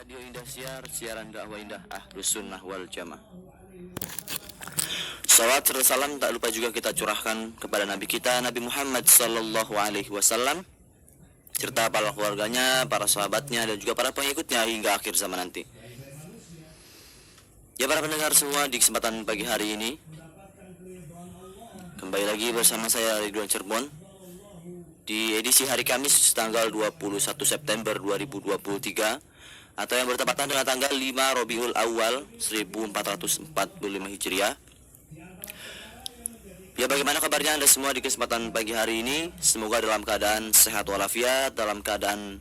Radio Indah Siar, siaran dakwah Indah Ahlus Sunnah wal Jamaah. Salawat serta salam tak lupa juga kita curahkan kepada Nabi kita Nabi Muhammad sallallahu alaihi wasallam serta para keluarganya, para sahabatnya dan juga para pengikutnya hingga akhir zaman nanti. Ya para pendengar semua, di kesempatan pagi hari ini kembali lagi bersama saya Ridwan Cirebon di edisi hari Kamis tanggal 21 September 2023 atau yang bertepatan dengan tanggal 5 Rabiul Awal 1445 Hijriah. Ya, bagaimana kabarnya Anda semua di kesempatan pagi hari ini? Semoga dalam keadaan sehat walafiat, dalam keadaan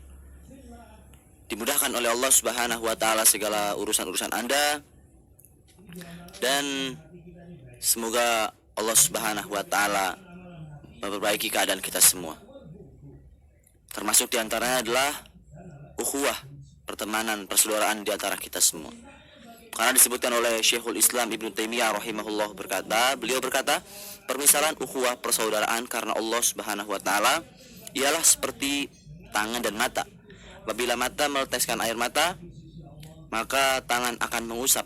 dimudahkan oleh Allah Subhanahu wa taala segala urusan-urusan Anda. Dan semoga Allah Subhanahu wa taala memperbaiki keadaan kita semua. Termasuk diantaranya adalah ukhuwah, pertemanan, persaudaraan di antara kita semua. Karena disebutkan oleh Syekhul Islam Ibnu Taimiyah rahimahullah beliau berkata, permisalan ukhuwah persaudaraan karena Allah Subhanahu wa taala ialah seperti tangan dan mata. Apabila mata meneteskan air mata, maka tangan akan mengusap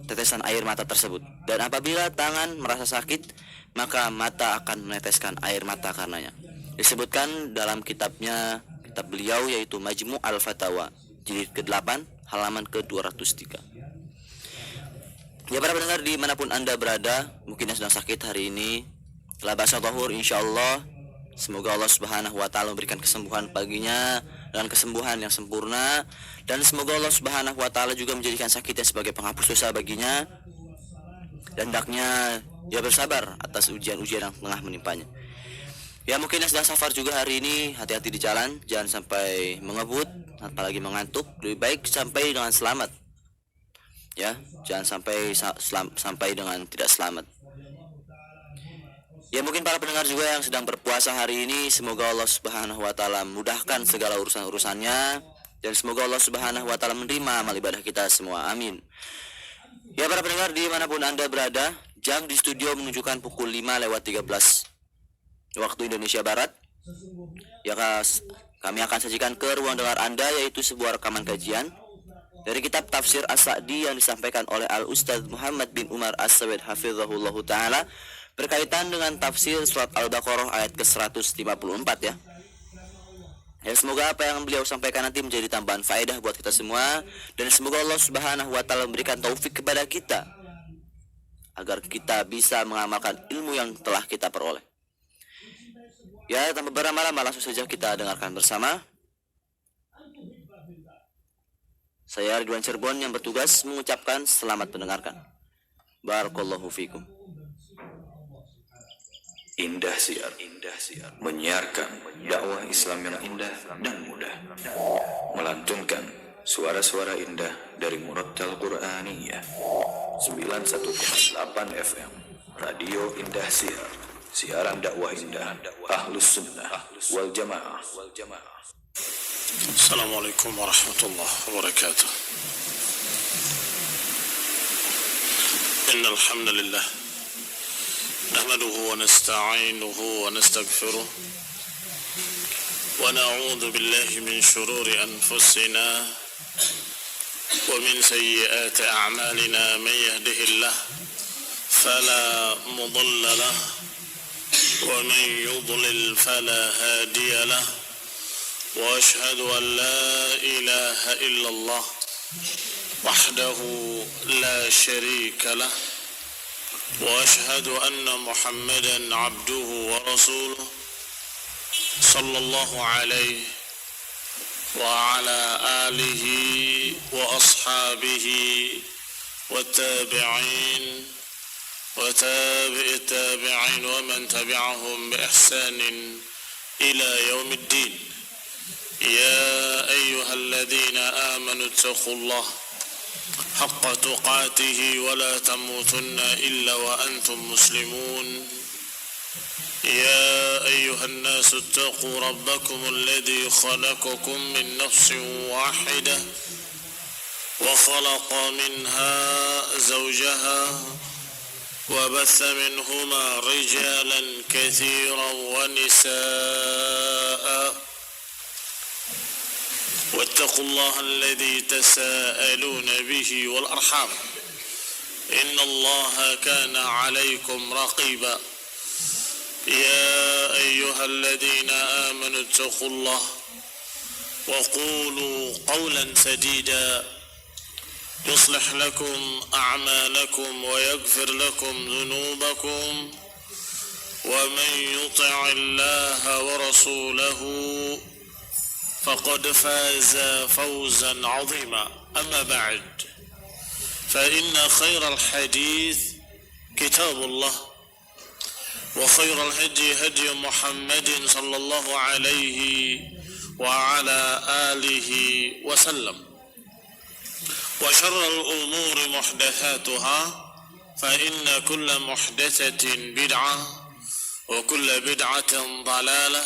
tetesan air mata tersebut. Dan apabila tangan merasa sakit, maka mata akan meneteskan air mata karenanya. Disebutkan dalam kitab beliau yaitu Majmu' al-Fatawa jilid ke-8 halaman ke-203. Ya para pendengar dimanapun Anda berada, mungkin yang sedang sakit hari ini, telah ba'sa tahur insyaallah. Semoga Allah Subhanahu wa taala memberikan kesembuhan baginya dengan kesembuhan yang sempurna, dan semoga Allah Subhanahu wa taala juga menjadikan sakitnya sebagai penghapus dosa baginya, dan hendaknya dia bersabar atas ujian-ujian yang tengah menimpanya. Ya mungkin yang sedang safar juga hari ini, hati-hati di jalan, jangan sampai mengebut, apalagi mengantuk. Lebih baik sampai dengan selamat. Ya, jangan sampai dengan tidak selamat. Ya mungkin para pendengar juga yang sedang berpuasa hari ini, semoga Allah Subhanahu wa taala memudahkan segala urusan-urusannya, dan semoga Allah Subhanahu wa taala menerima amal ibadah kita semua. Amin. Ya para pendengar dimanapun Anda berada, jam di studio menunjukkan pukul 5:13 waktu Indonesia Barat. Ya, kami akan sajikan ke ruang dengar Anda yaitu sebuah rekaman kajian dari kitab Tafsir As-Sa'di yang disampaikan oleh Al-Ustaz Muhammad bin Umar As-Sawid hafizahullahu ta'ala berkaitan dengan tafsir surat Al-Baqarah ayat ke-154 ya. Ya, semoga apa yang beliau sampaikan nanti menjadi tambahan faedah buat kita semua, dan semoga Allah Subhanahu wa taala memberikan taufik kepada kita agar kita bisa mengamalkan ilmu yang telah kita peroleh. Ya, tanpa berlama-lama langsung saja kita dengarkan bersama. Saya Ridwan Cirebon yang bertugas mengucapkan selamat mendengarkan. Barakallahu fikum. Indah Siar menyiarkan dakwah Islam yang indah dan mudah, melantunkan suara-suara indah dari Murattal Qur'aniyah 91,8 FM Radio Indah Siar, siaran dakwah indah Ahlus Sunnah wal Jamaah. Assalamualaikum warahmatullahi wabarakatuh. Innal hamdalillah nahmaduhu wa nasta'inuhu wa nastaghfiruh wa na'udzu billahi min shururi anfusina wa min sayyiati a'malina man yahdihillahu fala mudilla lahu wa man yudlil fala hadiya lahu wa ashhadu an la ilaha illallah wahdahu la sharika lahu وأشهد أن محمدا عبده ورسوله صلى الله عليه وعلى آله وأصحابه والتابعين وتابع التابعين ومن تبعهم بإحسان إلى يوم الدين. يا أيها الذين آمنوا اتقوا الله حق تقاته ولا تموتن إلا وأنتم مسلمون. يا أيها الناس اتقوا ربكم الذي خلقكم من نفس واحدة وخلق منها زوجها وبث منهما رجالا كثيرا ونساء واتقوا الله الذي تساءلون به والأرحام إن الله كان عليكم رقيبا يا أيها الذين آمنوا اتقوا الله وقولوا قولا سديدا يصلح لكم أعمالكم ويغفر لكم ذنوبكم ومن يطع الله ورسوله فقد فاز فوزا عظيما أما بعد فإن خير الحديث كتاب الله وخير الهدي هدي محمد صلى الله عليه وعلى آله وسلم وشر الأمور محدثاتها فإن كل محدثة بدعة وكل بدعة ضلالة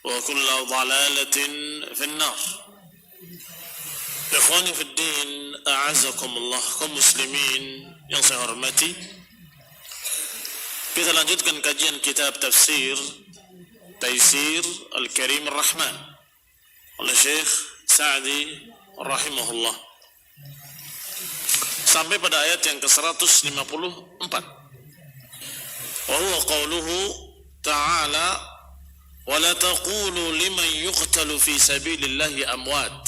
وكل ضلالة في النار. Ikhwani fi din, a'azakumullah, kaum muslimin yang saya hormati. Kita lanjutkan kajian kitab tafsir Taisir Al-Karim Ar-Rahman oleh Syekh Sa'di rahimahullah. Sampai pada ayat yang ke-154. Wa huwa qawluhu ta'ala wa la taqulu liman yuqtalu fi sabilillahi amwat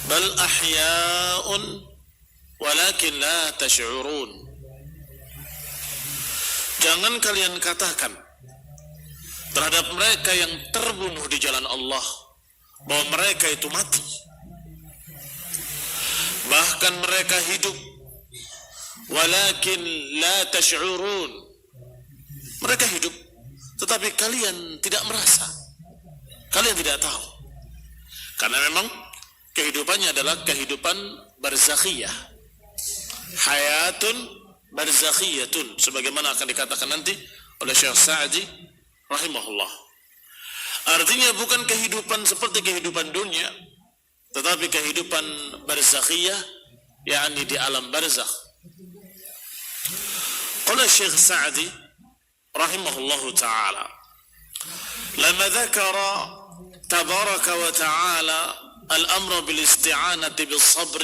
bal ahya'un walakin la tash'urun. Jangan kalian katakan terhadap mereka yang terbunuh di jalan Allah bahwa mereka itu mati, bahkan mereka hidup. Walakin la tash'urun, mereka hidup tetapi kalian tidak merasa, kalian tidak tahu, karena memang kehidupannya adalah kehidupan barzakhiyah, hayatun barzakhiyatun, sebagaimana akan dikatakan nanti oleh Syekh Sa'di rahimahullah. Artinya bukan kehidupan seperti kehidupan dunia, tetapi kehidupan barzakhiyah, yakni di alam barzakh. Qala Syekh Sa'di rahimahullahu ta'ala, lama dzakara tabaraka wa ta'ala الأمر بالاستعانة بالصبر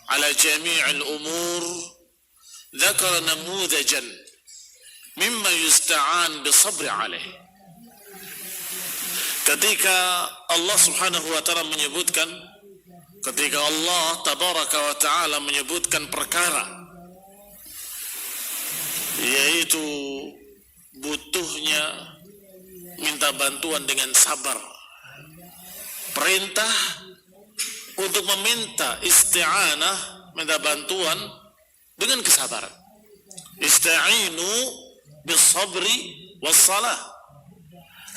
على جميع الأمور ذكر نموذجا مما يستعان بالصبر عليه. Ketika Allah subhanahu wa ta'ala menyebutkan, ketika Allah tabaraka wa ta'ala menyebutkan perkara, yaitu butuhnya minta bantuan dengan sabar, perintah untuk meminta isti'anah, minta bantuan dengan kesabaran. Ista'inu bis-sabri was-salah.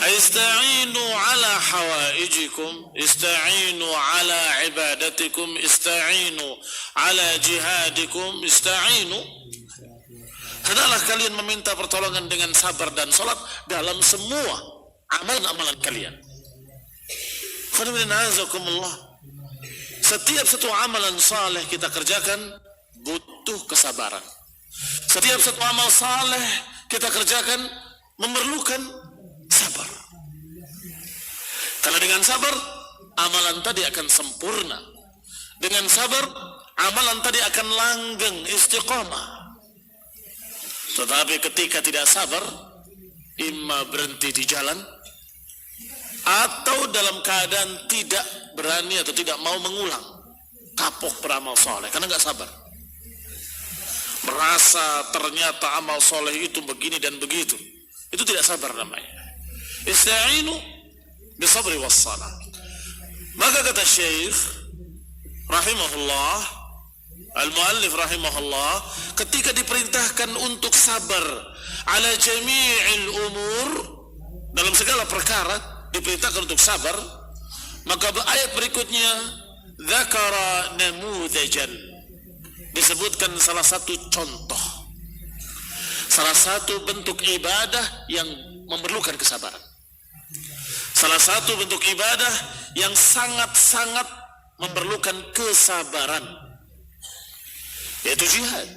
Ista'inu ala hawaijikum, ista'inu ala ibadatikum, ista'inu ala jihadikum, ista'inu. Hendaklah kalian meminta pertolongan dengan sabar dan salat dalam semua amalan-amalan kalian. Setiap satu amalan saleh kita kerjakan butuh kesabaran. Setiap satu amal saleh kita kerjakan memerlukan sabar. Karena dengan sabar amalan tadi akan sempurna. Dengan sabar amalan tadi akan langgeng, istiqamah. Tetapi ketika tidak sabar, imma berhenti di jalan atau dalam keadaan tidak berani atau tidak mau mengulang, kapok beramal soleh karena nggak sabar, merasa ternyata amal soleh itu begini dan begitu, itu tidak sabar namanya. Ista'inu bisabri wassalah. Maka kata Syekh rahimahullah, al-muallif rahimahullah, ketika diperintahkan untuk sabar ala jami'il umur, dalam segala perkara diperintahkan untuk sabar, maka ayat berikutnya dzakara namudzajan, disebutkan salah satu contoh, salah satu bentuk ibadah yang memerlukan kesabaran, salah satu bentuk ibadah yang sangat-sangat memerlukan kesabaran, yaitu jihad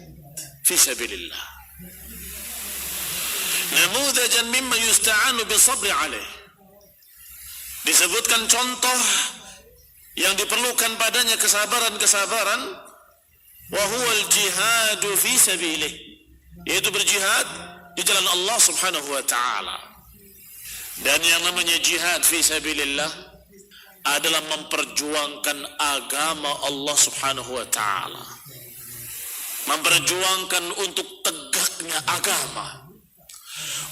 fi sabilillah. Namudzajan mimma yusta'anu bisabri alaih. disebutkan contoh yang diperlukan padanya kesabaran-kesabaran, wa huwal jihadu fi sabilih, yaitu berjihad di jalan Allah Subhanahu wa taala. Dan yang namanya jihad fi sabilillah adalah memperjuangkan agama Allah Subhanahu wa taala. Memperjuangkan untuk tegaknya agama.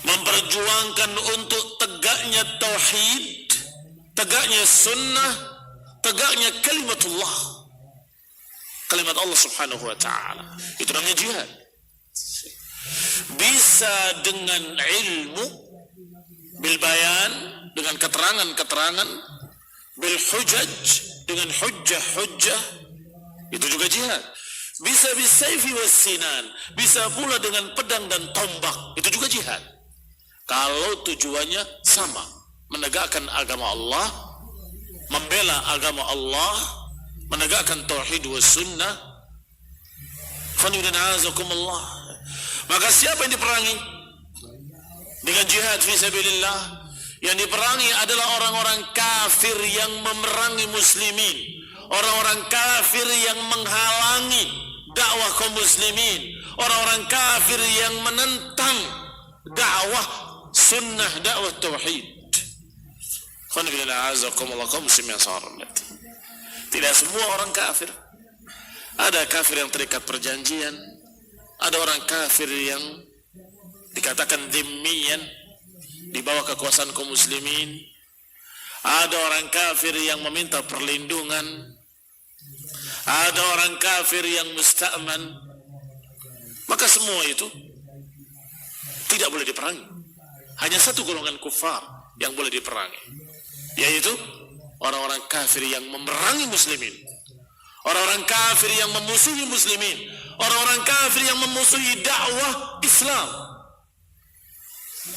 Memperjuangkan untuk tegaknya tauhid, tegaknya sunnah, tegaknya kalimatullah, kalimat Allah Subhanahu wa taala. Itu namanya jihad. Bisa dengan ilmu, bil bayan, dengan keterangan-keterangan, bil hujaj, dengan hujjah-hujjah, itu juga jihad. Bisa bisayfi wassinan, bisa pula dengan pedang dan tombak, itu juga jihad. Kalau tujuannya sama, menegakkan agama Allah, membela agama Allah, menegakkan tauhid was sunnah. Khonidana'azakumullah. Maka siapa yang diperangi dengan jihad fi sabilillah? Yang diperangi adalah orang-orang kafir yang memerangi muslimin, orang-orang kafir yang menghalangi dakwah kaum muslimin, orang-orang kafir yang menentang dakwah sunnah, dakwah tauhid. Khonidana'azakumullah, kaum muslimin yang saya hormati. Tidak semua orang kafir. Ada kafir yang terikat perjanjian, ada orang kafir yang dikatakan dhimmiyan, di bawah kekuasaan kaum muslimin. Ada orang kafir yang meminta perlindungan, ada orang kafir yang musta'man. Maka semua itu tidak boleh diperangi. Hanya satu golongan kufar yang boleh diperangi, yaitu orang-orang kafir yang memerangi muslimin, orang-orang kafir yang memusuhi muslimin, orang-orang kafir yang memusuhi dakwah Islam,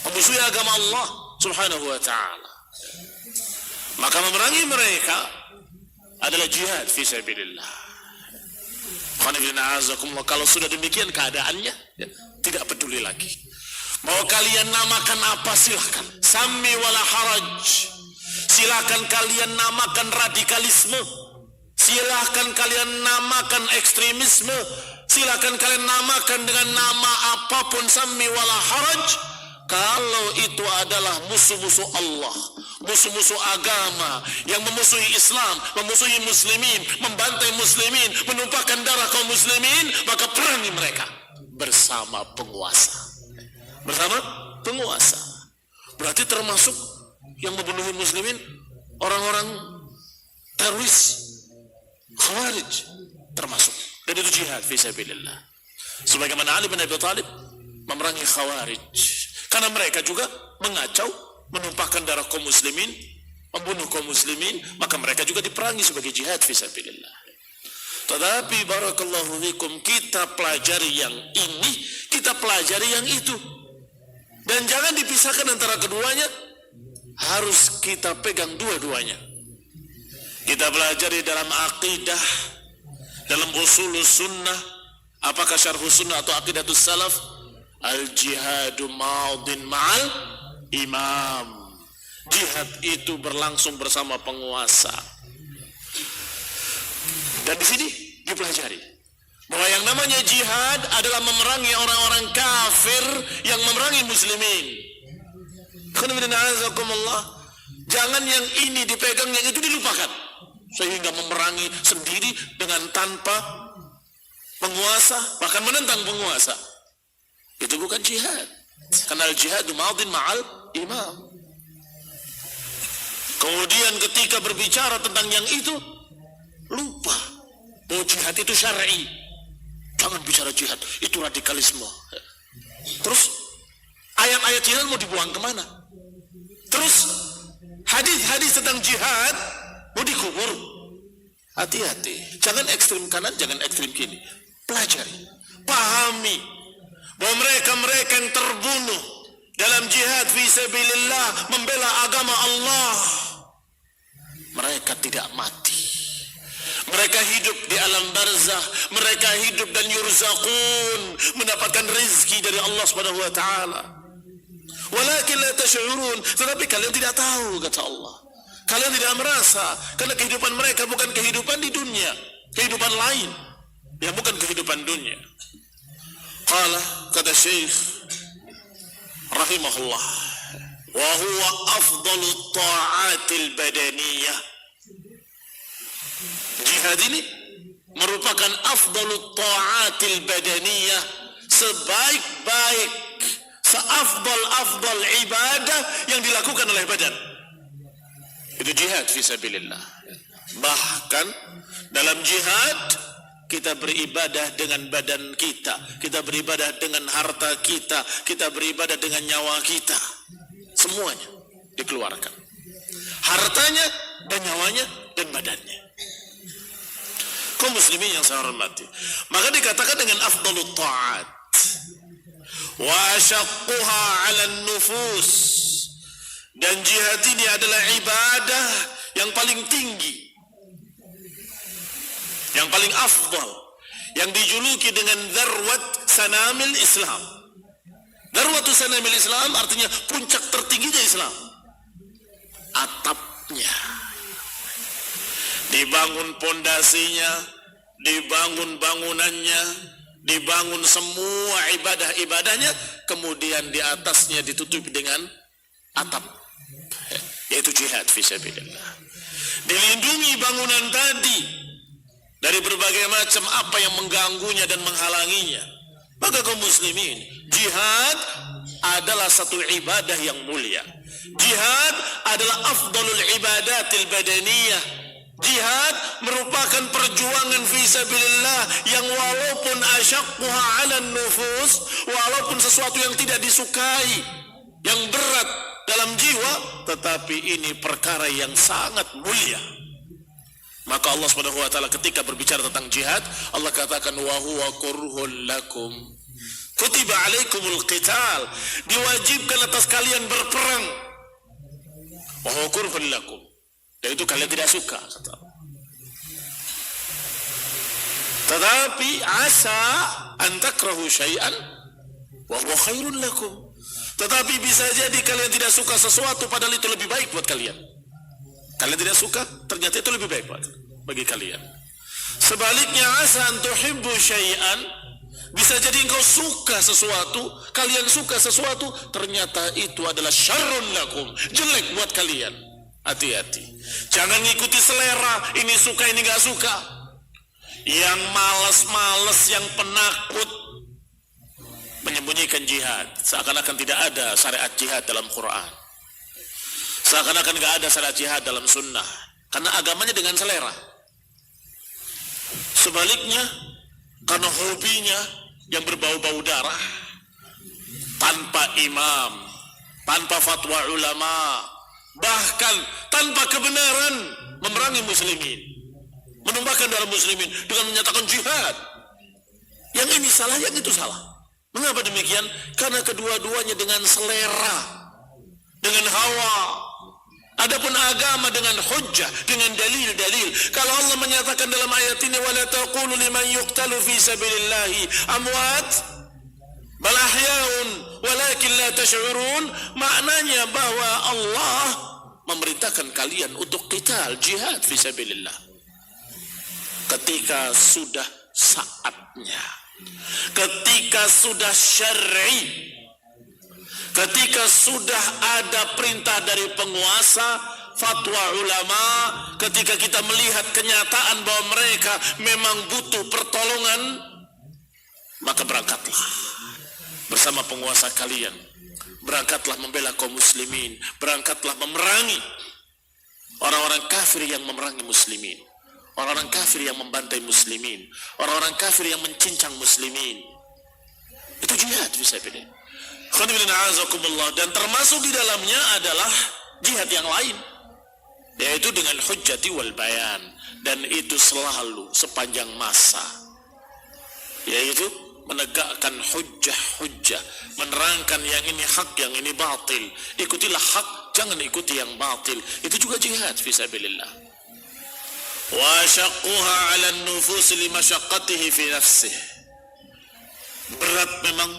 memusuhi agama Allah Subhanahu wa ta'ala. Maka memerangi mereka adalah jihad fi sabilillah. Kalau sudah demikian keadaannya, ya, tidak peduli lagi mau kalian namakan apa, silahkan. Sammi wala haraj. Silahkan kalian namakan radikalisme, silahkan kalian namakan ekstremisme, silahkan kalian namakan dengan nama apapun, sammi wala haraj. Kalau itu adalah musuh-musuh Allah, musuh-musuh agama, yang memusuhi Islam, memusuhi muslimin, membantai muslimin, menumpahkan darah kaum muslimin, maka perangi mereka bersama penguasa. Bersama penguasa. Berarti termasuk yang membunuh muslimin orang-orang teroris, khawarij, termasuk. Dan itu jihad fi sabilillah. Sebagaimana Ali bin Abi Thalib memerangi khawarij, karena mereka juga mengacau, menumpahkan darah kaum muslimin, membunuh kaum muslimin, maka mereka juga diperangi sebagai jihad fi sabilillah. Tetapi barakallahu fikum, kita pelajari yang ini, kita pelajari yang itu, dan jangan dipisahkan antara keduanya. Harus kita pegang dua-duanya. Kita pelajari dalam akidah, dalam usulus sunnah, apakah syarhus sunnah atau aqidatus salaf, al-jihadu maudin ma'al imam. Jihad itu berlangsung bersama penguasa. Dan di sini dipelajari bahwa yang namanya jihad adalah memerangi orang-orang kafir yang memerangi muslimin. Jangan yang ini dipegang, yang itu dilupakan, sehingga memerangi sendiri dengan tanpa penguasa, bahkan menentang penguasa. Itu bukan jihad. Karena jihad madin ma'al imam. Kemudian ketika berbicara tentang yang itu, lupa bahwa jihad itu syar'i. Jangan bicara jihad, itu radikalisme. Terus ayat-ayat jihad mau dibuang kemana? Terus hadis-hadis tentang jihad mau dikubur. Hati-hati, jangan ekstrim kanan, jangan ekstrim kiri. Pelajari, pahami bahwa mereka-mereka yang terbunuh dalam jihad fi sabilillah, membela agama Allah, mereka tidak mati. Mereka hidup di alam barzakh, mereka hidup dan yurzaqun, mendapatkan rezeki dari Allah Subhanahu wa taala. Walakin la tash'urun, tetapi kalian tidak tahu, kata Allah. Kalian tidak merasa, karena kehidupan mereka bukan kehidupan di dunia, kehidupan lain yang bukan kehidupan dunia. Qala, kata Syekh rahimahullah, wa huwa afdalu ta'atil badaniyah. Jihad ini merupakan afdalu ta'atil badaniyah, sebaik-baik, seafdal ibadah yang dilakukan oleh badan. Itu jihad fisabilillah. Bahkan dalam jihad kita beribadah dengan badan kita, kita beribadah dengan harta kita, kita beribadah dengan nyawa kita. Semuanya dikeluarkan. Hartanya dan nyawanya dan badannya. Kaum muslimin yang saya hormati, maka dikatakan dengan afdalut ta'at wa asyaqquha 'ala nufus. Dan jihad ini adalah ibadah yang paling tinggi, yang paling afdal, yang dijuluki dengan darwat sanamil Islam. Darwat sanamil Islam artinya puncak tertingginya Islam. Atapnya dibangun, pondasinya dibangun, bangunannya dibangun, semua ibadah-ibadahnya, kemudian di atasnya ditutupi dengan atap, yaitu jihad fisabilillah. Dilindungi bangunan tadi dari berbagai macam apa yang mengganggunya dan menghalanginya. Maka kaum muslimin, jihad adalah satu ibadah yang mulia. Jihad adalah afdalul ibadatil badaniyah. Jihad merupakan perjuangan fisabilillah yang walaupun asyaqquha 'alan nufus, walaupun sesuatu yang tidak disukai, yang berat dalam jiwa, tetapi ini perkara yang sangat mulia. Maka Allah Subhanahu wa taala ketika berbicara tentang jihad, Allah katakan wa huwa kurhul lakum. Kutiba alaikumul qital, diwajibkan atas kalian berperang. Wa huwa kurhul lakum. Dan itu kalian tidak suka, kata Allah. Tetapi asa an takrahu syai'an wa huwa khairun lakum. Tetapi bisa jadi kalian tidak suka sesuatu padahal itu lebih baik buat kalian. Kalian tidak suka, ternyata itu lebih baik bagi kalian. Sebaliknya, asa an tuhibbu syai'an, bisa jadi engkau suka sesuatu, kalian suka sesuatu, ternyata itu adalah syarrun lakum, jelek buat kalian. Hati-hati, jangan ngikuti selera, ini suka ini gak suka. Yang malas-malas, yang penakut, menyembunyikan jihad, seakan-akan tidak ada syariat jihad dalam Quran, seakan-akan gak ada syariat jihad dalam sunnah, karena agamanya dengan selera. Sebaliknya, karena hobinya yang berbau-bau darah, tanpa imam, tanpa fatwa ulama, bahkan tanpa kebenaran, memerangi muslimin, menumbahkan darah muslimin dengan menyatakan jihad. Yang ini salah, yang itu salah. Mengapa demikian? Karena kedua-duanya dengan selera, dengan hawa. Adapun agama dengan hujjah, dengan dalil-dalil. Kalau Allah menyatakan dalam ayat ini, wala taqulu liman yuqtalu fi sabilillahi amwat bal ahyaun walakin la tash'urun, maknanya bahwa Allah memerintahkan kalian untuk qital, jihad fi sabilillah ketika sudah saatnya, ketika sudah syar'i, ketika sudah ada perintah dari penguasa, fatwa ulama, ketika kita melihat kenyataan bahwa mereka memang butuh pertolongan, maka berangkatlah bersama penguasa kalian, berangkatlah membela kaum muslimin, berangkatlah memerangi orang-orang kafir yang memerangi muslimin, orang-orang kafir yang membantai muslimin, orang-orang kafir yang mencincang muslimin. Itu jihad fisabilillah. Dan termasuk di dalamnya adalah jihad yang lain, yaitu dengan hujjati wal bayan, dan itu selalu sepanjang masa, yaitu menegakkan hujjah-hujjah, menerangkan yang ini hak, yang ini batil. Ikutilah hak, jangan ikuti yang batil. Itu juga jihad fisabilillah. Wa syaqquha 'ala an-nufus limashaqqatihi fi nafsihi. Berat memang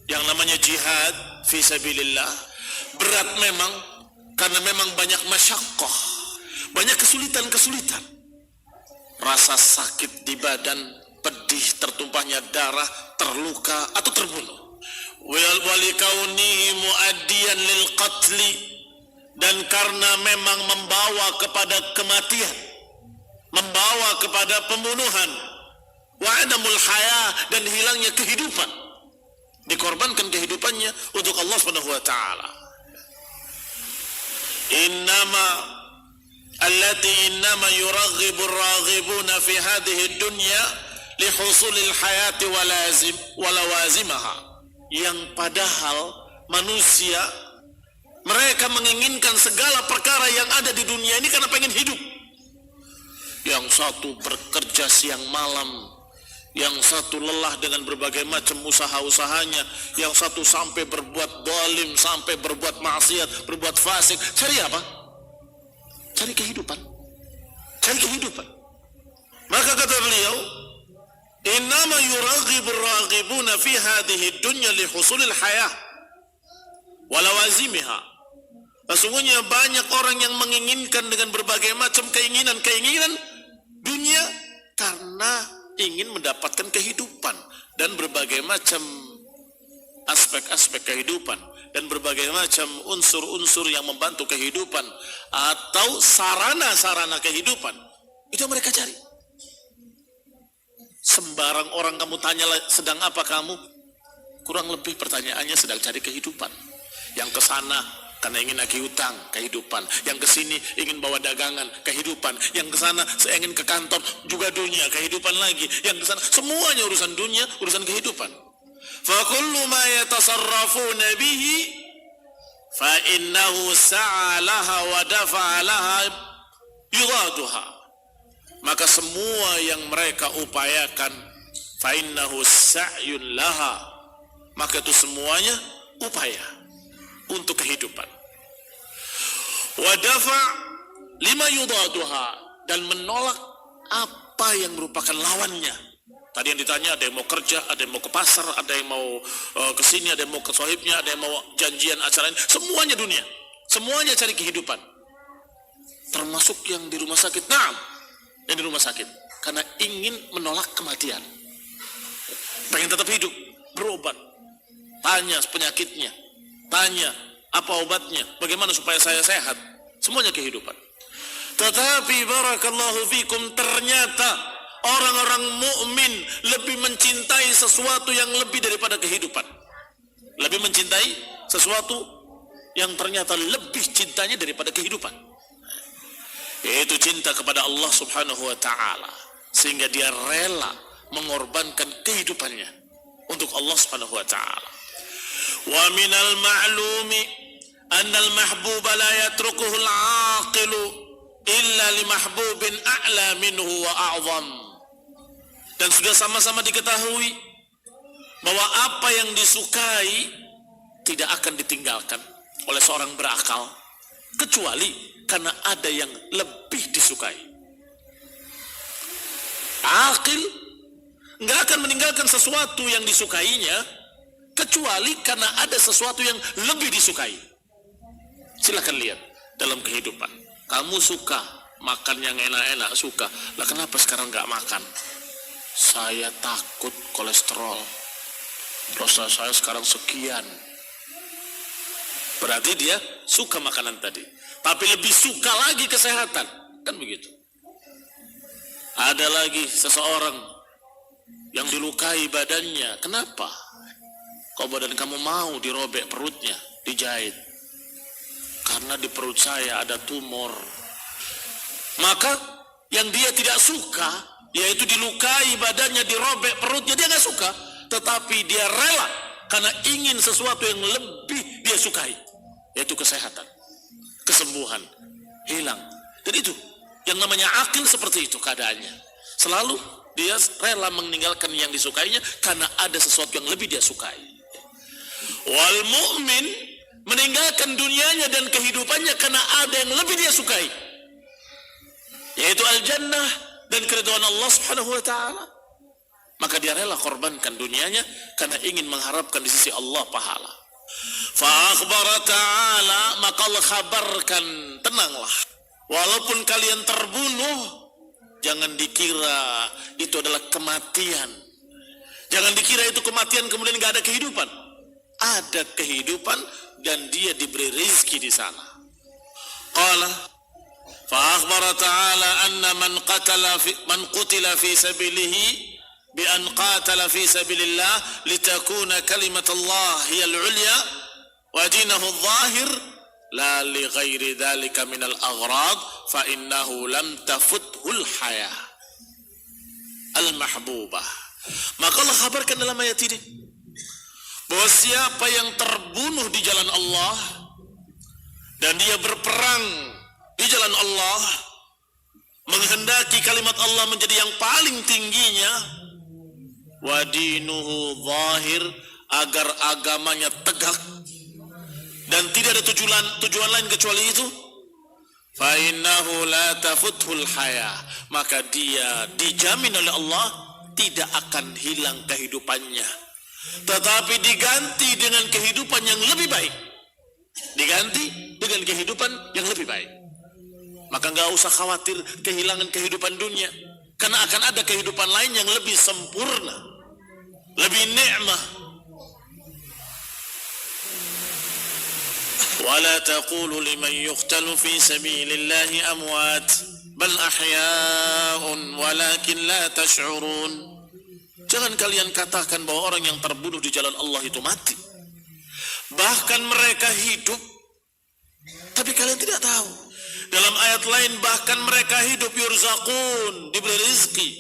yang namanya jihad fisabilillah, berat memang karena memang banyak masyaqqah banyak kesulitan-kesulitan. Rasa sakit di badan, pedih, tertumpahnya darah, terluka atau terbunuh. Walikaunihi muaddiyan lil qatli, dan karena memang membawa kepada kematian, membawa kepada pembunuhan. Wa adamul haya, dan hilangnya kehidupan. Dikorbankan kehidupannya untuk Allah Subhanahu wa taala. Innama yuraghibu ar-raghibuna fi hadhihi dunya li husulil hayati wa lawazimaha. Yang padahal manusia mereka menginginkan segala perkara yang ada di dunia ini karena pengen hidup. Yang satu bekerja siang malam, yang satu lelah dengan berbagai macam usaha-usahanya, yang satu sampai berbuat zalim, sampai berbuat maksiat, berbuat fasik. Cari apa? Cari kehidupan. Cari kehidupan. Maka kata beliau, innama yuraghibur raghibuna fi hadhihi dunya li husulil hayah wa lawazimiha. Sesungguhnya banyak orang yang menginginkan dengan berbagai macam keinginan dunia karena ingin mendapatkan kehidupan dan berbagai macam aspek-aspek kehidupan dan berbagai macam unsur-unsur yang membantu kehidupan atau sarana-sarana kehidupan. Itu mereka cari. Sembarang orang kamu tanya sedang apa kamu, kurang lebih pertanyaannya sedang cari kehidupan. Yang ke sana karena ingin nagih hutang, kehidupan. Yang ke sini ingin bawa dagangan, kehidupan. Yang ke sana saya ingin ke kantor, juga dunia, kehidupan lagi. Yang ke sana semuanya urusan dunia, urusan kehidupan. Fa kullu ma yatasarrafuna bihi fa innahu sa'alaha wa dafa'alaha yudaduha. Maka semua yang mereka upayakan fa innahu sa'yun laha, maka itu semuanya upaya untuk kehidupan. Wa dafa' lima yudaduha, dan menolak apa yang merupakan lawannya. Tadi yang ditanya, ada yang mau kerja, ada yang mau ke pasar, ada yang mau ke sini, ada yang mau ke sohibnya, ada yang mau janjian acara ini, semuanya dunia, semuanya cari kehidupan. Termasuk yang di rumah sakit. Naam, yang di rumah sakit karena ingin menolak kematian, pengen tetap hidup, berobat, tanya penyakitnya, tanya apa obatnya, bagaimana supaya saya sehat, semuanya kehidupan. Tetapi barakallahu fikum, ternyata orang-orang mukmin lebih mencintai sesuatu yang lebih daripada kehidupan, lebih mencintai sesuatu yang ternyata lebih cintanya daripada kehidupan, yaitu cinta kepada Allah Subhanahu wa ta'ala, sehingga dia rela mengorbankan kehidupannya untuk Allah Subhanahu wa ta'ala. Wa minal ma'lumi anna al-mahbuba la yatrukuhu al-aqilu illa li mahbubin a'la minhu wa a'zam. Dan sudah sama-sama diketahui bahwa apa yang disukai tidak akan ditinggalkan oleh seorang berakal kecuali karena ada yang lebih disukai. Akil nggak akan meninggalkan sesuatu yang disukainya kecuali karena ada sesuatu yang lebih disukai. Silakan lihat dalam kehidupan. Kamu suka makan yang enak-enak, suka. Lah kenapa sekarang nggak makan? Saya takut kolesterol. Dosa saya sekarang sekian. Berarti dia suka makanan tadi, tapi lebih suka lagi kesehatan, kan begitu. Ada lagi seseorang yang dilukai badannya. Kenapa? Kok badan kamu mau dirobek perutnya, dijahit? Karena di perut saya ada tumor. Maka yang dia tidak suka, yaitu dilukai badannya, dirobek perutnya, dia nggak suka. Tetapi dia rela karena ingin sesuatu yang lebih dia sukai, yaitu kesehatan, kesembuhan, hilang. Dan itu yang namanya akil, seperti itu keadaannya. Selalu dia rela meninggalkan yang disukainya karena ada sesuatu yang lebih dia sukai. Wal mu'min meninggalkan dunianya dan kehidupannya karena ada yang lebih dia sukai, yaitu al-jannah dan keridhaan Allah Subhanahu wa ta'ala. Maka dia rela korbankan dunianya karena ingin mengharapkan di sisi Allah pahala. Fa akhbara ta'ala, maka Allah kabarkan, tenanglah, Walaupun kalian terbunuh, jangan dikira itu adalah kematian. Jangan dikira itu kematian kemudian gak ada kehidupan. Ada kehidupan dan dia diberi rizki di sana. Qala fa akhbara ta'ala anna man qutila fi sabilihi bi an qatala fi sabilillah litakuna kalimatullah hiya al-ulya wa dinahu adh-dhahir la li ghairi dhalika min al-aghrad fa innahu lam tafuthul hayah al-mahbubah. Maka Allah kabarkan dalam ayat ini bahwa siapa yang terbunuh di jalan Allah dan dia berperang di jalan Allah, menghendaki kalimat Allah menjadi yang paling tingginya, wa dinuhu zahir, agar agamanya tegak dan tidak ada tujuan lain kecuali itu, fa innahu la tafuthul haya, maka dia dijamin oleh Allah tidak akan hilang kehidupannya, tetapi diganti dengan kehidupan yang lebih baik. Diganti dengan kehidupan yang lebih baik. Maka nggak usah khawatir kehilangan kehidupan dunia, karena akan ada kehidupan lain yang lebih sempurna, lebih nikmah. Wala taqulu liman yuqtalu fi sabilillahi amwat bal ahya'un walakin la tash'urun. Jangan kalian katakan bahwa orang yang terbunuh di jalan Allah itu mati. Bahkan mereka hidup, tapi kalian tidak tahu. Dalam ayat lain bahkan mereka hidup yurzaqun, diberi rizki.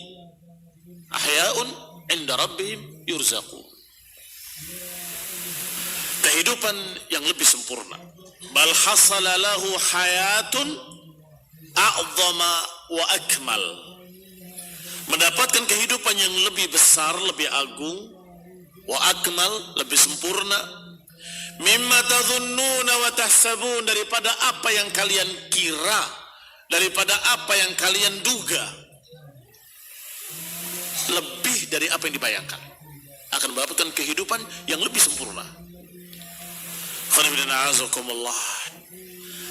Ahya'un inda rabbihim yurzaqun. Kehidupan yang lebih sempurna. Bal hasala lahu hayatun a'zama wa akmal. Mendapatkan kehidupan yang lebih besar, lebih agung, wa akmal, lebih sempurna, mimma tadhunnuna wa tahsabun, daripada apa yang kalian kira, daripada apa yang kalian duga, lebih dari apa yang dibayangkan, akan mendapatkan kehidupan yang lebih sempurna.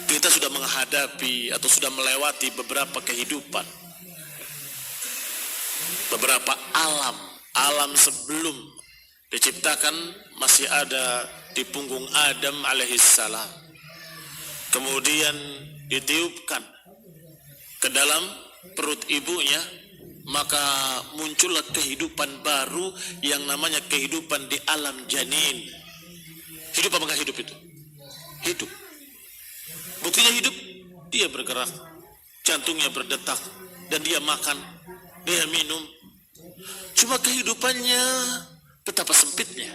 Kita sudah menghadapi atau sudah melewati beberapa kehidupan, beberapa alam sebelum diciptakan masih ada di punggung Adam alaihissalam, kemudian ditiupkan ke dalam perut ibunya, maka muncullah kehidupan baru yang namanya kehidupan di alam janin. Hidup apa enggak hidup itu? Hidup. Buktinya hidup, dia bergerak, jantungnya berdetak, dan dia makan, dia minum. Cuma kehidupannya betapa sempitnya,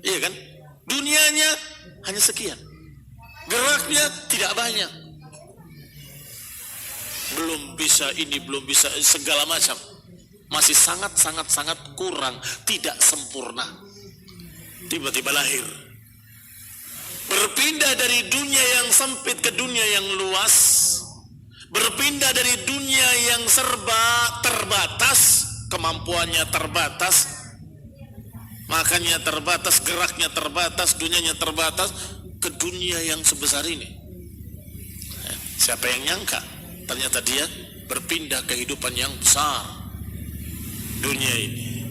iya kan? Dunianya hanya sekian, geraknya tidak banyak, belum bisa ini, belum bisa segala macam, masih sangat kurang, tidak sempurna. Tiba-tiba lahir, berpindah dari dunia yang sempit ke dunia yang luas, berpindah dari dunia yang serba terbatas, kemampuannya terbatas, makannya terbatas, geraknya terbatas, dunianya terbatas, ke dunia yang sebesar ini. Siapa yang nyangka? Ternyata dia berpindah kehidupan yang besar, dunia ini.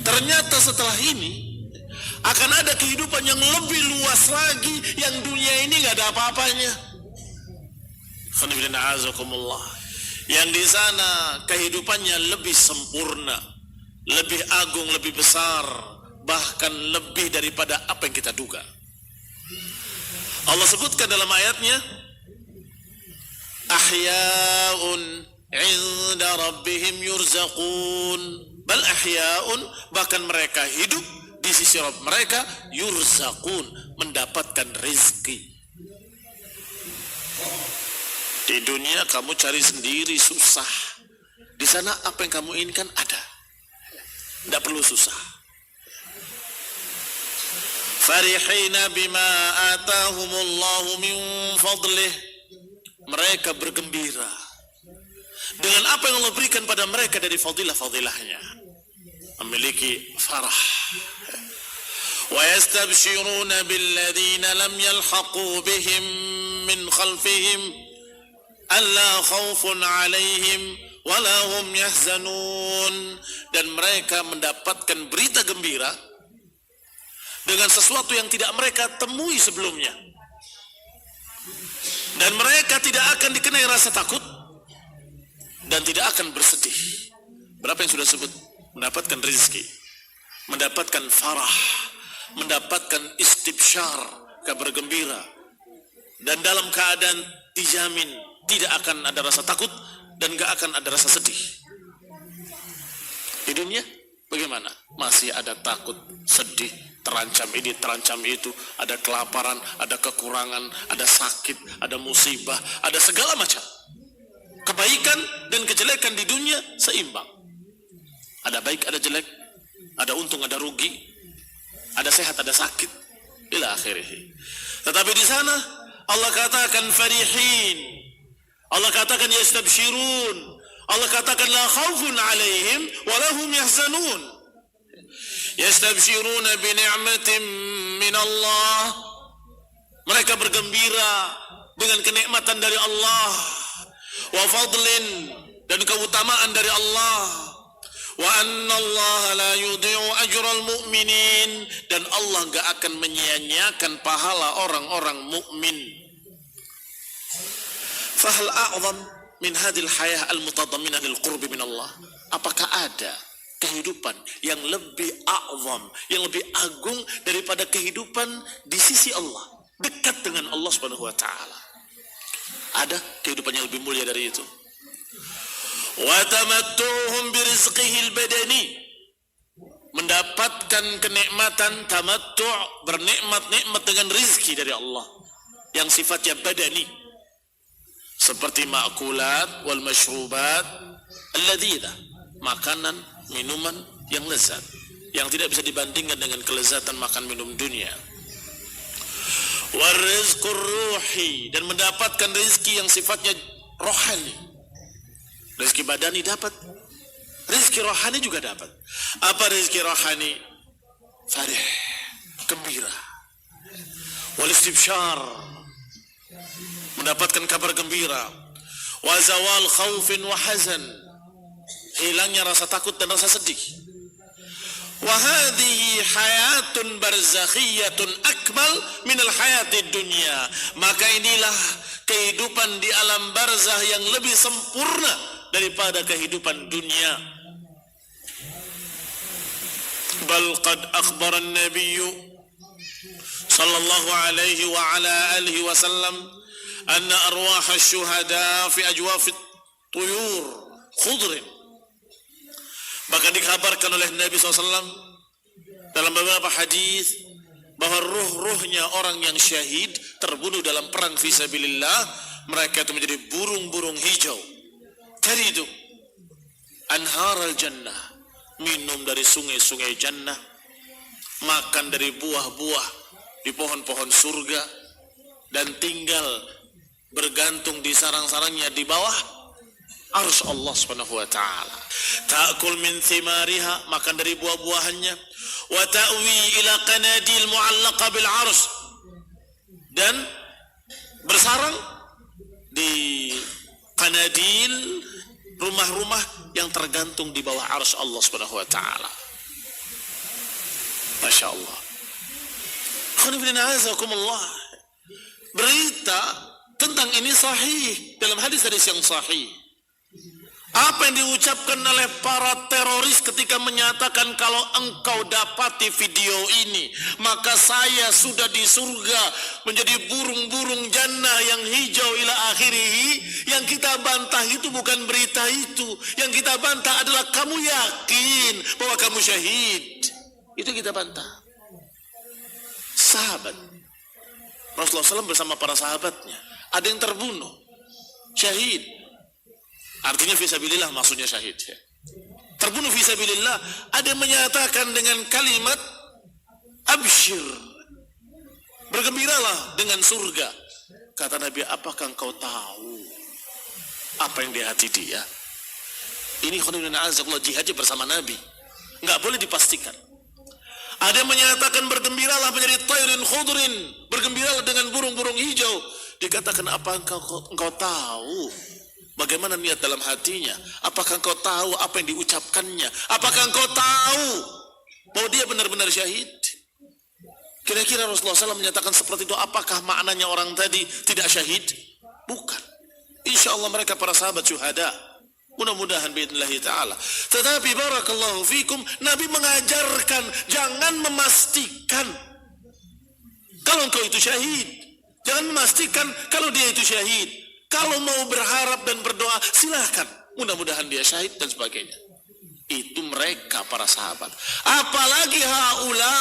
Ternyata setelah ini akan ada kehidupan yang lebih luas lagi, yang dunia ini gak ada apa-apanya. Yang di sana kehidupannya lebih sempurna, lebih agung, lebih besar, bahkan lebih daripada apa yang kita duga. Allah sebutkan dalam ayatnya, ahya'un 'inda rabbihim yurzaqun, bal ahya'un, bahkan mereka hidup di sisi Rabb mereka, yurzaqun, mendapatkan rezeki. Di dunia kamu cari sendiri susah, di sana apa yang kamu inginkan ada, tidak perlu susah. Farihina bima atahumullahu min fadlih, mereka bergembira dengan apa yang Allah berikan pada mereka dari fadilah-fadilahnya, memiliki farah. Wa yastabshiruna billadzina lam yalhaqu bihim min khalfihim alla khaufun 'alaihim wala hum yahzanun, dan mereka mendapatkan berita gembira dengan sesuatu yang tidak mereka temui sebelumnya, dan mereka tidak akan dikenai rasa takut dan tidak akan bersedih. Berapa yang sudah sebut? Mendapatkan rezeki, mendapatkan farah, mendapatkan istibsyar, kabar gembira, dan dalam keadaan dijamin tidak akan ada rasa takut dan gak akan ada rasa sedih. Di dunia bagaimana? Masih ada takut, sedih, terancam ini, terancam itu, ada kelaparan, ada kekurangan, ada sakit, ada musibah, ada segala macam. Kebaikan dan kejelekan di dunia seimbang. Ada baik, ada jelek, ada untung, ada rugi, ada sehat, ada sakit, ila akhirih. Tetapi di sana Allah katakan farihin, Allah katakan yastabshirun, Allah katakan la khaufun alaihim wa lahum yahzanun. Yastabshiruna bi ni'matin min Allah, mereka bergembira dengan kenikmatan dari Allah, wa fadlin, dan keutamaan dari Allah, wa anna Allah la yudhi'u ajral mu'minin, dan Allah enggak akan menyia-nyiakan pahala orang-orang mukmin. Fahal a'zam min hadhil hayah al-mutadamminah lil qurbi min Allah? Apakah ada kehidupan yang lebih a'zam, yang lebih agung daripada kehidupan di sisi Allah, dekat dengan Allah Subhanahu wa taala? Ada kehidupan yang lebih mulia dari itu. Wa tamattu'uhum bi rizqihil badani, mendapatkan kenikmatan tamattu', bernikmat-nikmat dengan rizki dari Allah yang sifatnya badani, seperti ma'kulat wal masyrubat alladhidah, makanan, minuman yang lezat, yang tidak bisa dibandingkan dengan kelezatan makan minum dunia. Warizqur ruhi, dan mendapatkan rezeki yang sifatnya rohani. Rezeki badani dapat, rezeki rohani juga dapat. Apa rezeki rohani? Farih, gembira. Wal istibsyar, mendapatkan kabar gembira. Wa zawal khaufin wa hazan, hilangnya rasa takut dan rasa sedih. Wa hadhihi hayatun barzakhiyatun akmal minal hayatid dunya, maka inilah kehidupan di alam barzah yang lebih sempurna daripada kehidupan dunia. Bal qad akhbara an-nabiy sallallahu alaihi wa ala alihi wasallam anna arwah asy-syuhada fi ajwafit tuyur khudrin. Bahkan dikabarkan oleh Nabi SAW dalam beberapa hadis bahwa ruh-ruhnya orang yang syahid terbunuh dalam perang fisabilillah, mereka itu menjadi burung-burung hijau. Dari itu anharul jannah, minum dari sungai-sungai jannah, makan dari buah-buah di pohon-pohon surga, dan tinggal bergantung di sarang-sarangnya di bawah arsy Allah Subhanahu wa taala. Ta'kul min thimariha, makan dari buah-buahannya. Wa ta'wi ila qanadil mu'allaqa bil arsy, dan bersarang di qanadil, rumah-rumah yang tergantung di bawah arsy Allah Subhanahu wa taala. Masya Allah. Berita tentang ini sahih dalam hadis-hadis yang sahih. Apa yang diucapkan oleh para teroris ketika menyatakan kalau engkau dapati video ini, maka saya sudah di surga menjadi burung-burung jannah yang hijau ila akhirih. Yang kita bantah itu bukan berita itu. Yang kita bantah adalah kamu yakin bahwa kamu syahid. Itu kita bantah. Sahabat Rasulullah SAW bersama para sahabatnya, ada yang terbunuh syahid. Artinya fisabilillah, maksudnya syahid ya. Terbunuh fisabilillah. Ada yang menyatakan dengan kalimat absyir, bergembiralah dengan surga. Kata Nabi, apakah engkau tahu apa yang di hati dia? Ini khonibun azakullah, jihadnya bersama Nabi, nggak boleh dipastikan. Ada yang menyatakan bergembiralah menjadi tayrin khudrin, bergembiralah dengan burung-burung hijau. Dikatakan, apa engkau tahu bagaimana niat dalam hatinya? Apakah engkau tahu apa yang diucapkannya? Apakah engkau tahu bahwa dia benar-benar syahid? Kira-kira Rasulullah SAW menyatakan seperti itu. Apakah maknanya orang tadi tidak syahid? Bukan. Insya Allah mereka para sahabat syuhada. Mudah-mudahan biidnillahi ta'ala. Tetapi barakallahu fikum, Nabi mengajarkan jangan memastikan kalau engkau itu syahid. Jangan memastikan kalau dia itu syahid. Kalau mau berharap dan berdoa, silahkan. Mudah-mudahan dia syahid dan sebagainya. Itu mereka para sahabat. Apalagi haula,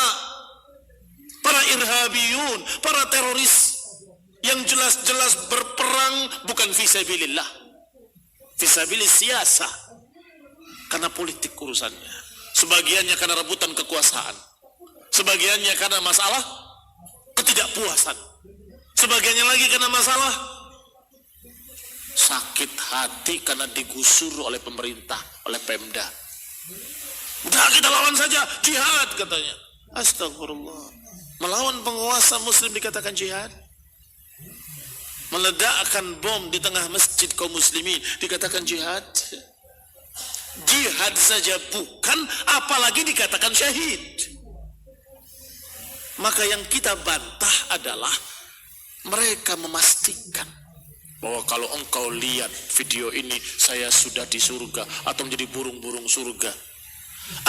para irhabiyun, para teroris yang jelas-jelas berperang bukan fisabilillah, fisabilis siasa, karena politik urusannya. Sebagiannya karena rebutan kekuasaan, sebagiannya karena masalah ketidakpuasan, sebagiannya lagi karena masalah sakit hati karena digusur oleh pemerintah, oleh Pemda. Udah kita lawan saja, jihad katanya. Astagfirullah. Melawan penguasa muslim dikatakan jihad? Meledakkan bom di tengah masjid kaum muslimin dikatakan jihad? Jihad saja bukan, apalagi dikatakan syahid. Maka yang kita bantah adalah mereka memastikan bahwa kalau engkau lihat video ini, saya sudah di surga atau menjadi burung-burung surga.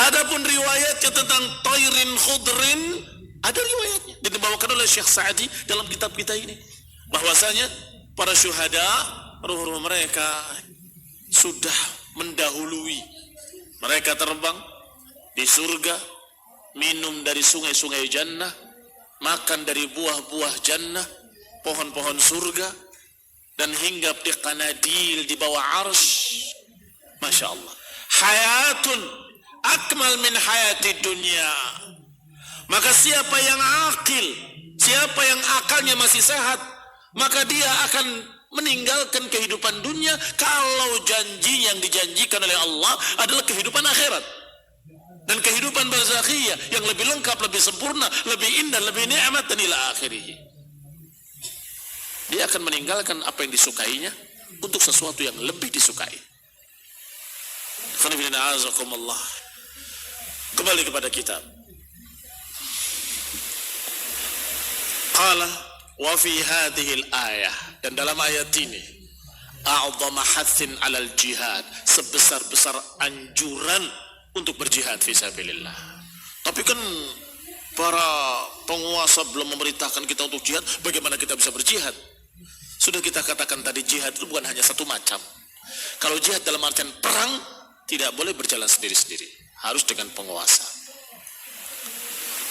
Adapun riwayatnya tentang Tayrin Khudrin, ada riwayatnya dibawakan oleh Syekh Sa'di dalam kitab kita ini, bahwasanya para syuhada, ruh-ruh mereka sudah mendahului. Mereka terbang di surga, minum dari sungai-sungai jannah, makan dari buah-buah jannah, pohon-pohon surga, dan hinggap di qanadil di bawah arsy. Masya Allah. Hayatun akmal min hayati dunia. Maka siapa yang akil, siapa yang akalnya masih sehat, maka dia akan meninggalkan kehidupan dunia kalau janji yang dijanjikan oleh Allah adalah kehidupan akhirat dan kehidupan barzakhiyah yang lebih lengkap, lebih sempurna, lebih indah, lebih nikmat dan ila akhirih. Dia akan meninggalkan apa yang disukainya untuk sesuatu yang lebih disukai. Kembali kepada kitab. Qala wa fi hadhihi al-ayah, dan dalam ayat ini a'dhama hathin 'alal jihad, sebesar-besar anjuran untuk berjihad fisabilillah. Tapi kan para penguasa belum memerintahkan kita untuk jihad, bagaimana kita bisa berjihad? Sudah kita katakan tadi, jihad itu bukan hanya satu macam. Kalau jihad dalam artian perang, tidak boleh berjalan sendiri-sendiri, harus dengan penguasa.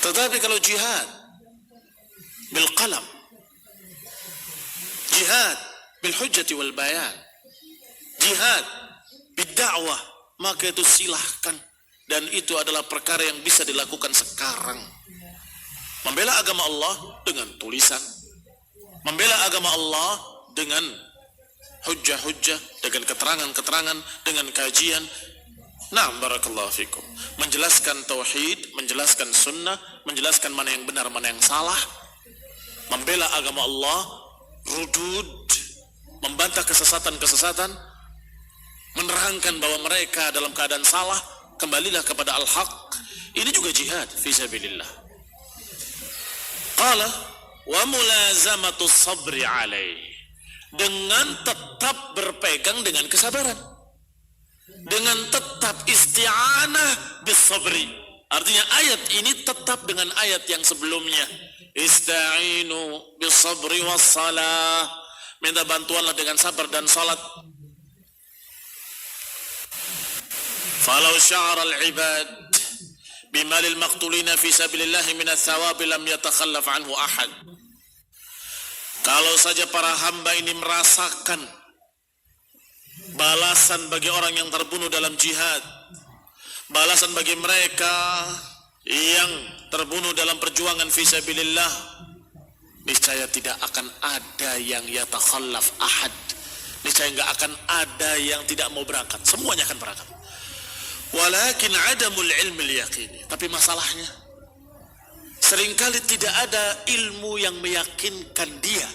Tetapi kalau jihad bil qalam, jihad bil hujjati wal bayan, jihad bid da'wah, maka itu silahkan, dan itu adalah perkara yang bisa dilakukan sekarang. Membela agama Allah dengan tulisan, membela agama Allah dengan hujjah-hujjah, dengan keterangan-keterangan, dengan kajian. Nah, barakallahu fikum. Menjelaskan tauhid, menjelaskan sunnah, menjelaskan mana yang benar, mana yang salah. Membela agama Allah, rudud, membantah kesesatan-kesesatan, menerangkan bahwa mereka dalam keadaan salah, kembalilah kepada al-haq. Ini juga jihad fisabilillah. Qala wa mulazamatu sabri alaih, dengan tetap berpegang dengan kesabaran, dengan tetap isti'anah bisabri. Artinya ayat ini tetap dengan ayat yang sebelumnya, ista'inu bisabri wassalah, minta bantuanlah dengan sabar dan salat. Falau sya'ara al-ibad bimalil maqtulina fi sabilillahi min ats-tsawabi lam yatakhallaf anhu ahad. Kalau saja para hamba ini merasakan balasan bagi orang yang terbunuh dalam jihad, balasan bagi mereka yang terbunuh dalam perjuangan fisabilillah, niscaya tidak akan ada yang yatakhallaf ahad. Niscaya enggak akan ada yang tidak mau berangkat, semuanya akan berangkat. Walakin adamul ilmi yaqini, tapi masalahnya seringkali tidak ada ilmu yang meyakinkan dia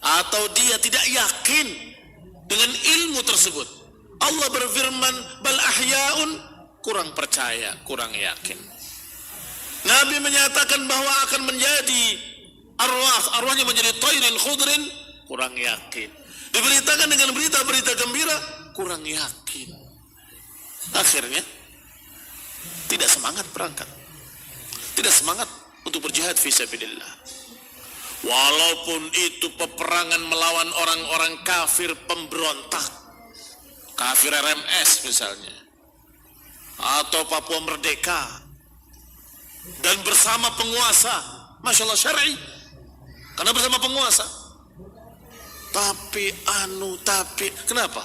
atau dia tidak yakin dengan ilmu tersebut. Allah berfirman, bal ahyaun, kurang percaya, kurang yakin. Nabi menyatakan bahwa akan menjadi arwahnya menjadi tayrin khudrin, kurang yakin. Diberitakan dengan berita-berita gembira, kurang yakin. Akhirnya tidak semangat berangkat, tidak semangat untuk berjihad fisabilillah. Walaupun itu peperangan melawan orang-orang kafir pemberontak, kafir RMS misalnya, atau Papua Merdeka, dan bersama penguasa, Masya Allah syar'i, karena bersama penguasa. Tapi kenapa?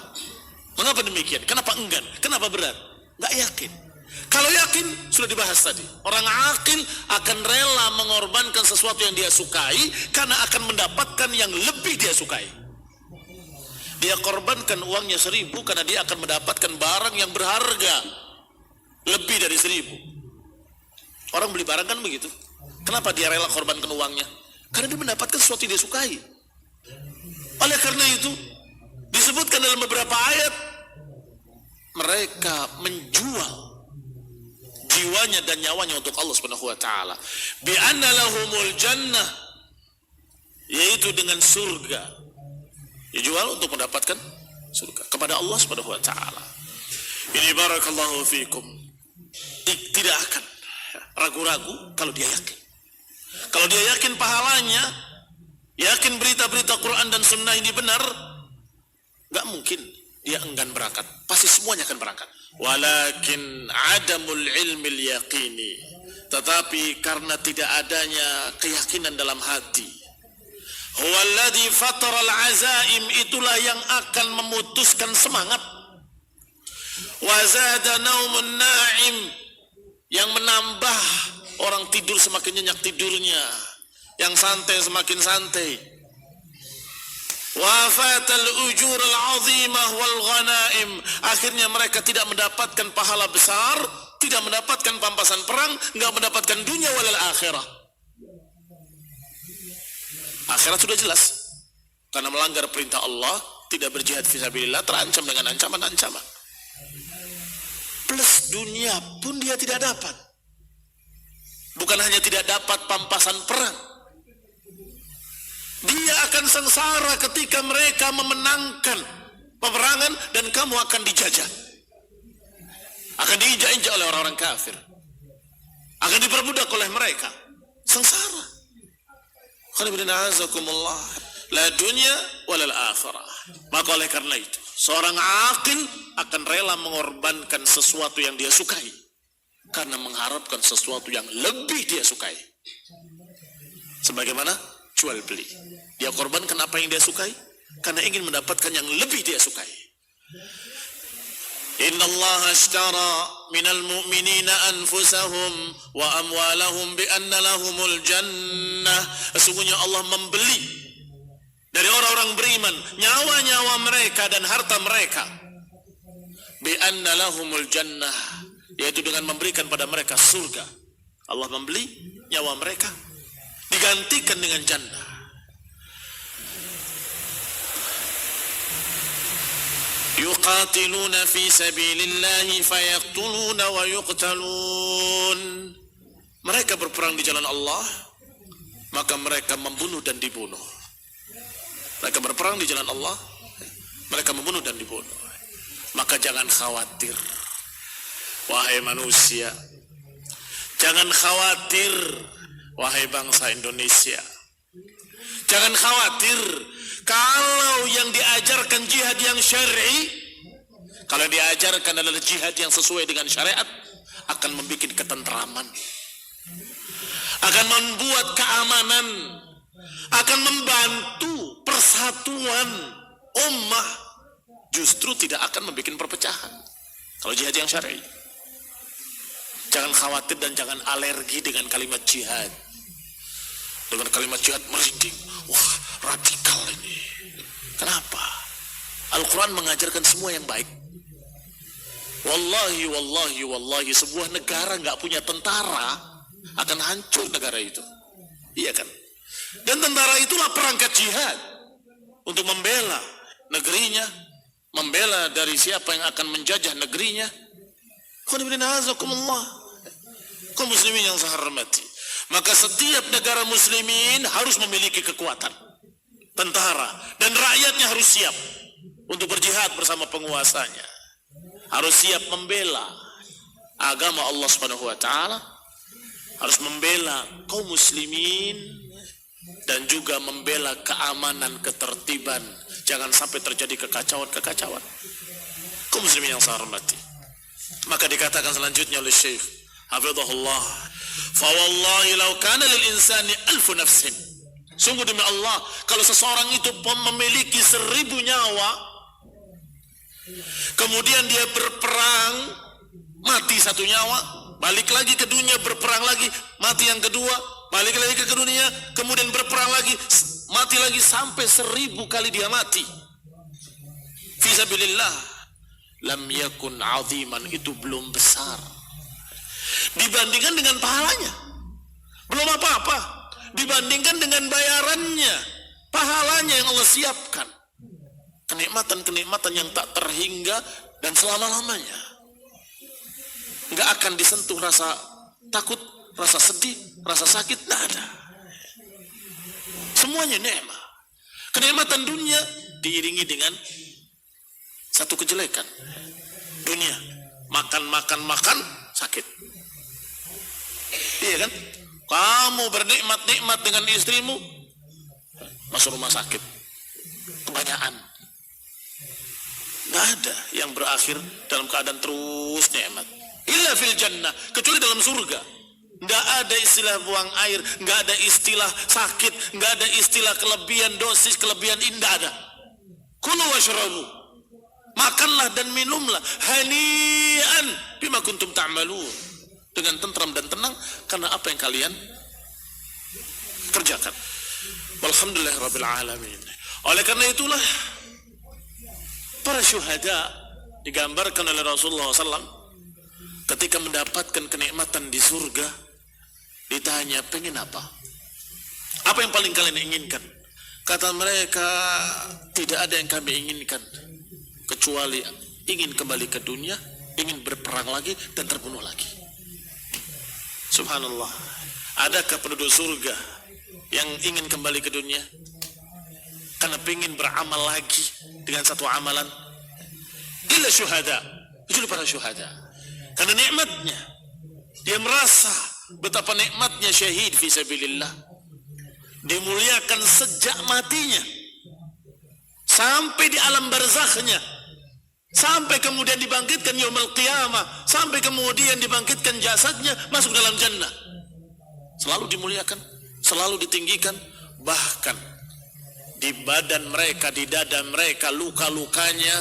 Mengapa demikian? Kenapa enggan? Kenapa berat? Nggak yakin. Kalau yakin, sudah dibahas tadi. Orang akil akan rela mengorbankan sesuatu yang dia sukai karena akan mendapatkan yang lebih dia sukai. Dia korbankan uangnya 1.000 karena dia akan mendapatkan barang yang berharga lebih dari 1.000. Orang beli barang kan begitu. Kenapa dia rela korbankan uangnya? Karena dia mendapatkan sesuatu yang dia sukai. Oleh karena itu, disebutkan dalam beberapa ayat, mereka menjual jiwanya dan nyawanya untuk Allah Subhanahu wa taala. Bi anna lahumul jannah, yaitu dengan surga. Dijual untuk mendapatkan surga kepada Allah Subhanahu wa taala. Ini barakallahu fikum. Tidak akan ragu-ragu kalau dia yakin. Kalau dia yakin pahalanya, yakin berita-berita Quran dan Sunnah ini benar, gak mungkin dia enggan berangkat. Pasti semuanya akan berangkat. Walakin adamul ilmil yaqini, tetapi karena tidak adanya keyakinan dalam hati. Huwallazi fataral azaim, itulah yang akan memutuskan semangat. Wazada naumun na'im, yang menambah orang tidur semakin nyenyak tidurnya, yang santai semakin santai. Wafatal ujur al-azimah wal ghanaim, akhirnya mereka tidak mendapatkan pahala besar, tidak mendapatkan pampasan perang, enggak mendapatkan dunia walal akhirah. Akhirat sudah jelas, karena melanggar perintah Allah, tidak berjihad fisabilillah, terancam dengan ancaman-ancaman. Plus dunia pun dia tidak dapat. Bukan hanya tidak dapat pampasan perang, dia akan sengsara ketika mereka memenangkan peperangan dan kamu akan dijajah, akan diinjak-injak oleh orang-orang kafir, akan diperbudak oleh mereka, sengsara. La dunya walal akhirah. Maka oleh karena itu, seorang akil akan rela mengorbankan sesuatu yang dia sukai karena mengharapkan sesuatu yang lebih dia sukai. Sebagaimana jual beli, dia korbankan apa yang dia sukai karena ingin mendapatkan yang lebih dia sukai. Inna Allah ashtara minal mu'minina anfusahum wa amwalahum bi anna lahumul jannah. Sesungguhnya Allah membeli dari orang-orang beriman nyawa-nyawa mereka dan harta mereka bi anna lahumul jannah, yaitu dengan memberikan pada mereka surga. Allah membeli nyawa mereka digantikan dengan jannah. Yuqatiluna fi sabilillahi fayaqtuluna wa yuqtalun. Mereka berperang di jalan Allah, maka mereka membunuh dan dibunuh. Mereka berperang di jalan Allah, mereka membunuh dan dibunuh. Maka jangan khawatir, wahai manusia. Jangan khawatir, wahai bangsa Indonesia. Jangan khawatir kalau yang diajarkan jihad yang syar'i, kalau diajarkan adalah jihad yang sesuai dengan syariat, akan membuat ketentraman, akan membuat keamanan, akan membantu persatuan ummah, justru tidak akan membuat perpecahan. Kalau jihad yang syar'i, jangan khawatir dan jangan alergi dengan kalimat jihad. Dengan kalimat jihad merinding, wah radikal ini. Kenapa? Al-Quran mengajarkan semua yang baik. Wallahi, sebuah negara nggak punya tentara akan hancur negara itu. Iya kan? Dan tentara itulah perangkat jihad. untuk membela negerinya, membela dari siapa yang akan menjajah negerinya. Kaum muslimin yang saya hormati, maka setiap negara muslimin harus memiliki kekuatan tentara, dan rakyatnya harus siap untuk berjihad bersama penguasanya, harus siap membela agama Allah Subhanahu wa taala, harus membela kaum muslimin, dan juga membela keamanan, ketertiban. Jangan sampai terjadi kekacauan. Kaum muslimin yang saya hormati, maka dikatakan selanjutnya oleh Syekh hafizahullah, fa wallahi law kana lil insani alfu nafsin, sungguh demi Allah, kalau seseorang itu memiliki 1000 nyawa, kemudian dia berperang, mati 1 nyawa, balik lagi ke dunia, berperang lagi, mati yang kedua, balik lagi ke dunia, kemudian berperang lagi, mati lagi, sampai 1000 kali dia mati fisabilillah, lam yakun aziman, itu belum besar dibandingkan dengan pahalanya, belum apa-apa dibandingkan dengan bayarannya, pahalanya yang Allah siapkan, kenikmatan-kenikmatan yang tak terhingga dan selama-lamanya. Nggak akan disentuh rasa takut, rasa sedih, rasa sakit, tidak ada. Semuanya nikmat. Kenikmatan dunia diiringi dengan satu kejelekan. Dunia makan sakit. Iya kan? Kamu bernikmat-nikmat dengan istrimu, masuk rumah sakit, kebanyakan. Nggak ada yang berakhir dalam keadaan terus nikmat. Illa fil jannah, kecuali dalam surga. Nggak ada istilah buang air, nggak ada istilah sakit, nggak ada istilah kelebihan dosis, kelebihan indah, ada. Kulu washrabu, makanlah dan minumlah, hani'an bima kuntum ta'malun, dengan tentram dan tenang karena apa yang kalian kerjakan. Walhamdulillahirabbil alamin. Oleh karena itulah para syuhada digambarkan oleh Rasulullah SAW ketika mendapatkan kenikmatan di surga, ditanya, pengen apa? Apa yang paling kalian inginkan? Kata mereka, tidak ada yang kami inginkan kecuali ingin kembali ke dunia, ingin berperang lagi dan terbunuh lagi. Subhanallah. Adakah penduduk surga yang ingin kembali ke dunia karena ingin beramal lagi dengan satu amalan? Illa syuhada, kecuali para syuhada. Karena nikmatnya, dia merasa betapa nikmatnya syahid fisabilillah, dimuliakan sejak matinya sampai di alam barzakhnya, sampai kemudian dibangkitkan yaumul qiyamah, sampai kemudian dibangkitkan jasadnya masuk dalam jannah. Selalu dimuliakan, selalu ditinggikan. Bahkan di badan mereka, di dada mereka, luka-lukanya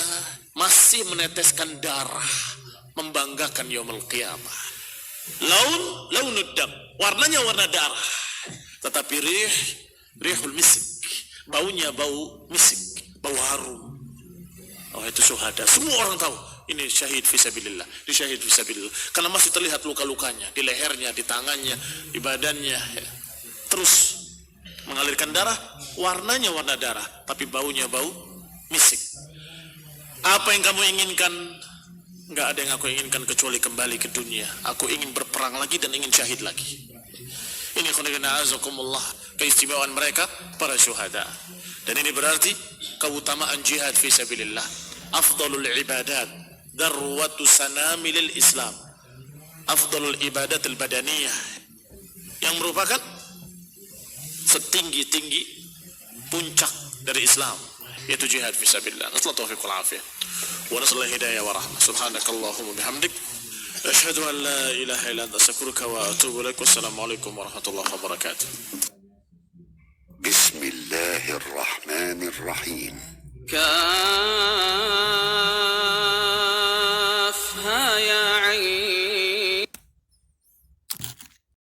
masih meneteskan darah, membanggakan yaumul qiyamah. Launud dam, warnanya warna darah, tetapi rihul misik, baunya bau misik, bau harum. Oh, itu syuhada. Semua orang tahu ini syahid fisabilillah, ini syahid fisabilillah, karena masih terlihat luka-lukanya di lehernya, di tangannya, di badannya, ya. Terus mengalirkan darah, warnanya warna darah, tapi baunya bau misik. Apa yang kamu inginkan? Nggak ada yang aku inginkan kecuali kembali ke dunia. Aku ingin berperang lagi dan ingin syahid lagi. Ini khonibina azakumullah, keistimewaan mereka para syuhada. Dan ini berarti keutamaan jihad fisabilillah. Afdalul ibadat, darwatu sanamilil Islam. Afdalul ibadat al-badaniyah, yang merupakan setinggi-tinggi puncak dari Islam, yaitu jihad fisabilillah. Nasallahu taufiq wal afiyah. Wa nasallahu hidayah wa rahmah. Subhanakallahumma bihamdik, asyhadu an la ilaha illa anta, astaghfiruka wa atubu ilaik. Wassalamualaikum warahmatullahi wabarakatuh. بسم الله الرحمن الرحيم.